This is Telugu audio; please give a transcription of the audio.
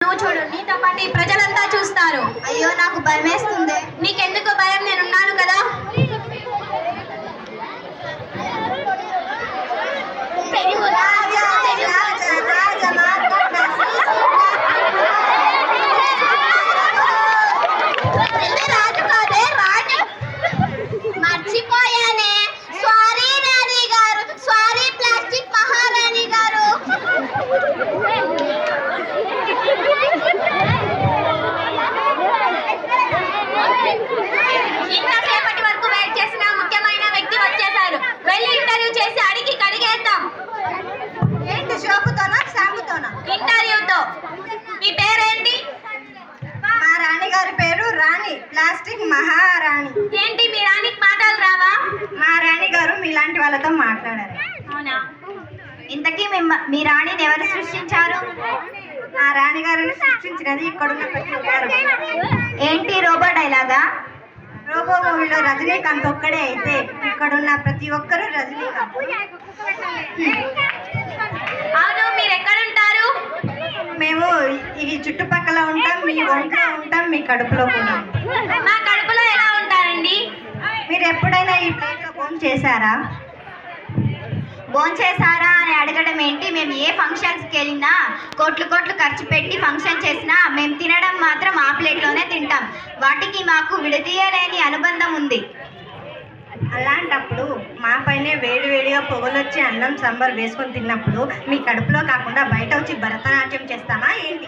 నువ్వు చూడు, నీతో పాటు ఈ ప్రజలంతా చూస్తారు. అయ్యో నాకు భయమేస్తుంది. నీకెందుకు భయం, నేనున్నాను కదా. మర్చిపోయానే, సారీ రాణి గారు, సారీ ప్లాస్టిక్ మహారాణి గారు. ఇంతసేపటి వరకు వెయిట్ చేసిన ముఖ్యమైన వ్యక్తి వచ్చేసారు. వెళ్ళి ఇంటర్వ్యూ చేసి అడిగి కడిగేద్దాం. ఏంటి, షోకుతోనా సాగుతోనా? ఇంటర్వ్యూతో. మీ పేరేంటి? మా రాణి గారి పేరు రాణి, ప్లాస్టిక్ మహారాణి. ఏంటి, మీ రాణికి మాటలు రావా? మా రాణి గారు మీలాంటి వాళ్ళతో మాట్లాడారు. అవునా? ఇంతకీ మీ రాణిని ఎవరు సృష్టించారు? ఆ రాణి గారిని సృష్టించినది ఇక్కడున్న ప్రతి ఒక్కరు. ఏంటి, రోబో డైలాగా? రోబో మూవీలో రజనీకాంత్ ఒక్కడే అయితే ఇక్కడున్న ప్రతి ఒక్కరు రజనీకాంత్. అవును, మీరు ఎక్కడుంటారు? మేము ఈ చుట్టుపక్కల ఉంటాం, మీ ఒంట్లో ఉంటాం, మీ కడుపులో కూడా. మా కడుపులో ఎలా ఉంటారండి? మీరు ఎప్పుడైనా ఈ ప్లేట్లో భోంచేశారా? భోంచేశారా అని అడగడం ఏంటి? మేము ఏ ఫంక్షన్స్కి వెళ్ళినా కోట్లు కోట్లు ఖర్చు పెట్టి ఫంక్షన్ చేసినా మేము తినడం మాత్రం ఆ ప్లేట్లోనే తింటాం. వాటికి మాకు విడదీయలేని అనుబంధం ఉంది. అలాంటప్పుడు మా పైనే వేడివేడిగా పొగలొచ్చి అన్నం సాంబార్ వేసుకొని తిన్నప్పుడు మీ కడుపులో కాకుండా బయట వచ్చి భరతనాట్యం చేస్తామా ఏంటి?